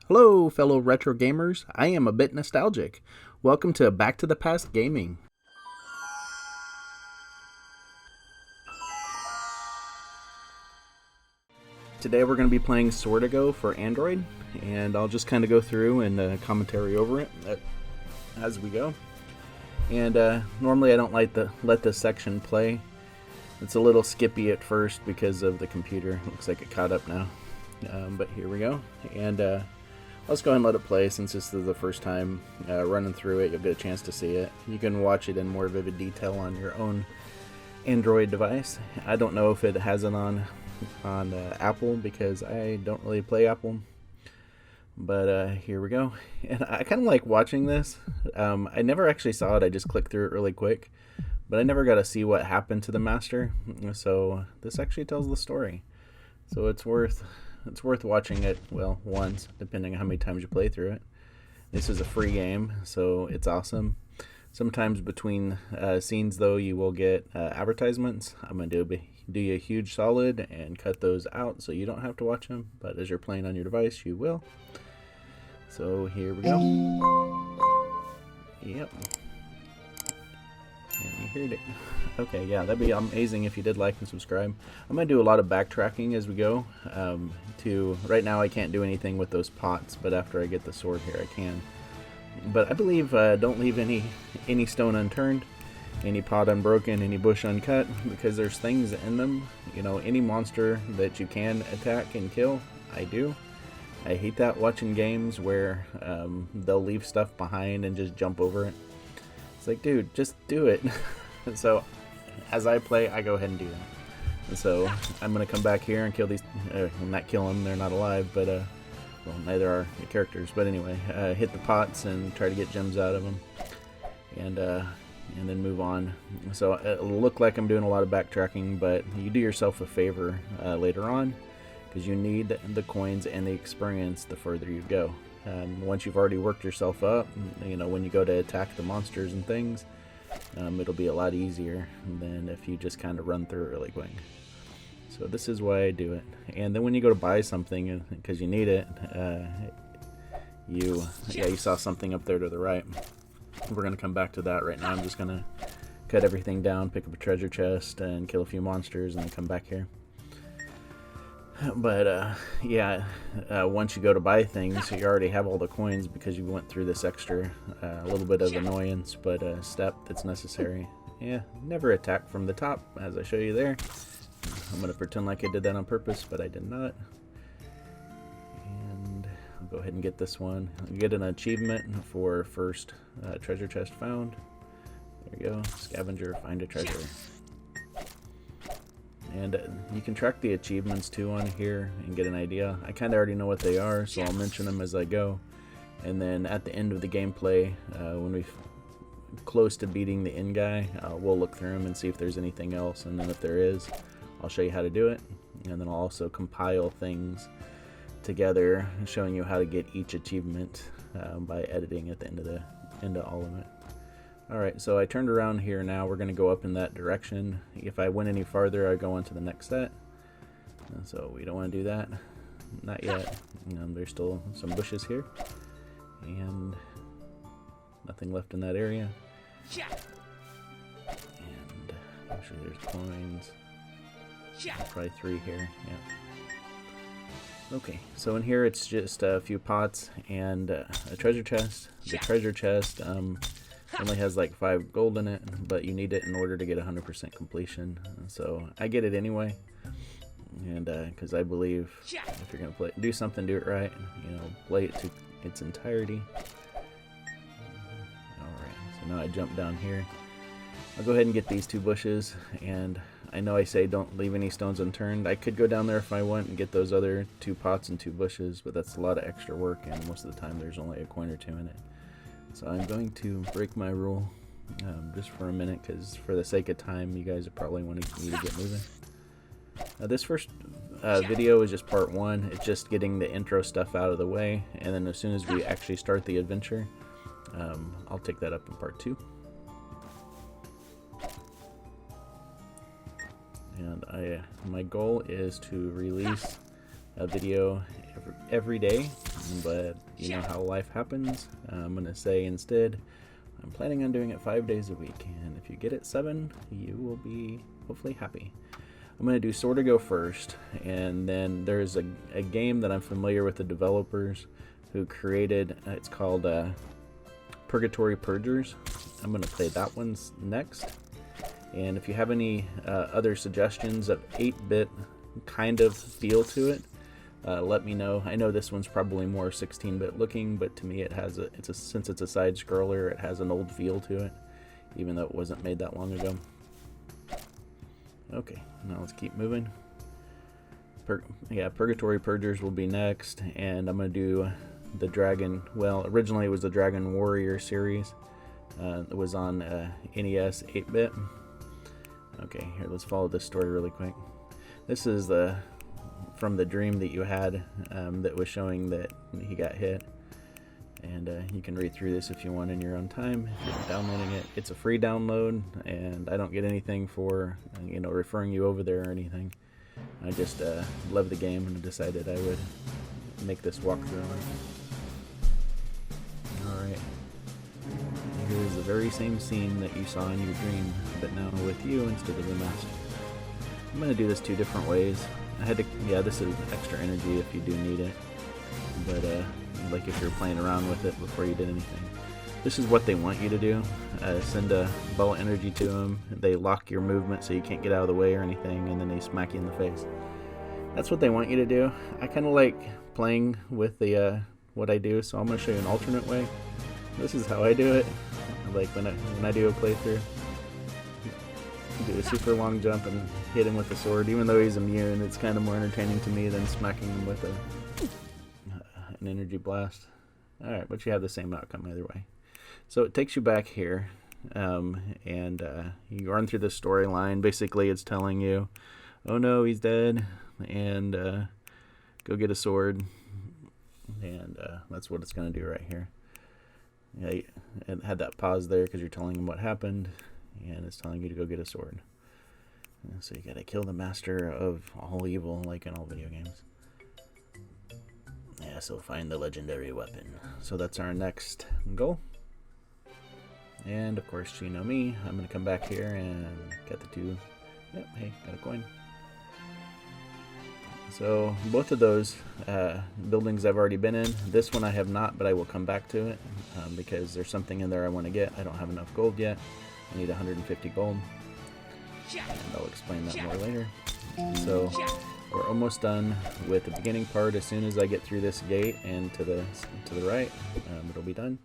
Hello, fellow retro gamers. I am ABitNostalgic. Welcome to Back to the Past Gaming. Today we're going to be playing Swordigo for Android, and I'll just kind of go through and commentary over it as we go. And normally I don't let this section play. It's a little skippy at first because of the computer. Looks like it caught up now. But here we go. And let's go ahead and let it play since this is the first time running through it. You'll get a chance to see it. You can watch it in more vivid detail on your own Android device. I don't know if it has it on Apple because I don't really play Apple. But here we go. And I kind of like watching this. I never actually saw it. I just clicked through it really quick. But I never got to see what happened to the master. So this actually tells the story. So it's worth watching it, well, once, depending on how many times you play through it. This is a free game, so it's awesome. Sometimes between scenes, though, you will get advertisements. I'm going to do you a huge solid and cut those out so you don't have to watch them. But as you're playing on your device, you will. So here we go. Yep. And you heard it. Okay, yeah, that'd be amazing if you did like and subscribe. I'm going to do a lot of backtracking as we go. Right now I can't do anything with those pots, but after I get the sword here I can. But I believe don't leave any stone unturned, any pot unbroken, any bush uncut, because there's things in them. You know, any monster that you can attack and kill, I do. I hate that watching games where they'll leave stuff behind and just jump over it. It's like, dude, just do it. So as I play, I go ahead and do that. And so I'm going to come back here and kill these, not kill them, they're not alive, but, well, neither are the characters. But anyway, hit the pots and try to get gems out of them. And then move on. So it'll look like I'm doing a lot of backtracking, but you do yourself a favor later on, because you need the coins and the experience the further you go. Once you've already worked yourself up, you know, when you go to attack the monsters and things, it'll be a lot easier than if you just kind of run through it really quick. So this is why I do it. And then when you go to buy something, because you need it, you saw something up there to the right. We're going to come back to that right now. I'm just going to cut everything down, pick up a treasure chest, and kill a few monsters, and then come back here. But once you go to buy things, you already have all the coins because you went through this extra little bit of annoyance, but a step that's necessary. Yeah, never attack from the top, as I show you there. I'm going to pretend like I did that on purpose, but I did not. And I'll go ahead and get this one. You get an achievement for first treasure chest found. There you go. Scavenger, find a treasure. And you can track the achievements too on here and get an idea. I kind of already know what they are, so I'll mention them as I go. And then at the end of the gameplay, when we're close to beating the end guy, we'll look through them and see if there's anything else. And then if there is, I'll show you how to do it. And then I'll also compile things together, showing you how to get each achievement by editing at the end of all of it. Alright, so I turned around here now. We're going to go up in that direction. If I went any farther, I go on to the next set. So we don't want to do that. Not yet. There's still some bushes here. And nothing left in that area. And actually there's coins. Probably 3 here. Yeah. Okay, so in here it's just a few pots and a treasure chest. The treasure chest only has like 5 gold in it, but you need it in order to get 100% completion. So I get it anyway, and because I believe if you're gonna do something, do it right. You know, play it to its entirety. All right, so now I jump down here. I'll go ahead and get these 2 bushes, and I know I say don't leave any stones unturned. I could go down there if I want and get those other 2 pots and 2 bushes, but that's a lot of extra work, and most of the time there's only a coin or 2 in it. So I'm going to break my rule just for a minute, because for the sake of time, you guys are probably wanting me to get moving. This first video is just part 1. It's just getting the intro stuff out of the way, and then as soon as we actually start the adventure, I'll take that up in part 2. And my goal is to release a video every day, but you know how life happens. I'm going to say instead, I'm planning on doing it 5 days a week, and if you get it 7, you will be hopefully happy. I'm going to do Swordigo first, and then there's a game that I'm familiar with the developers who created. It's called Purgatory Purges. I'm going to play that one next. And if you have any other suggestions of 8-bit kind of feel to it, let me know. I know this one's probably more 16-bit looking, but to me it has since it's a side scroller, it has an old feel to it, even though it wasn't made that long ago. Okay, now let's keep moving. Purgatory Purges will be next, and I'm going to do the Dragon, well, originally it was the Dragon Warrior series. It was on NES 8-bit. Okay, here, let's follow this story really quick. This is from the dream that you had that was showing that he got hit. And you can read through this if you want in your own time. If you're downloading it, it's a free download, and I don't get anything for referring you over there or anything. I just love the game and decided I would make this walkthrough. Alright, here's the very same scene that you saw in your dream, but now with you instead of the master. I'm going to do this 2 different ways. This is extra energy if you do need it, but like if you're playing around with it before you did anything. This is what they want you to do. Send a ball of energy to them. They lock your movement so you can't get out of the way or anything, and then they smack you in the face. That's what they want you to do. I kind of like playing with the what I do, so I'm going to show you an alternate way. This is how I do it. Like when I do a playthrough, do a super long jump and hit him with the sword. Even though he's immune, it's kind of more entertaining to me than smacking him with an energy blast. Alright, but you have the same outcome either way. So it takes you back here, and you run through the storyline. Basically, it's telling you, oh no, he's dead, and go get a sword. And that's what it's going to do right here. Yeah, it had that pause there because you're telling him what happened, and it's telling you to go get a sword. And so you got to kill the master of all evil, like in all video games. Yeah, so find the legendary weapon. So that's our next goal. And of course, you know me, I'm going to come back here and get the 2. Yep, hey, got a coin. So both of those buildings I've already been in. This one I have not, but I will come back to it because there's something in there I want to get. I don't have enough gold yet. I need 150 gold. And I'll explain that more later. So we're almost done with the beginning part. As soon as I get through this gate and to the right, it'll be done.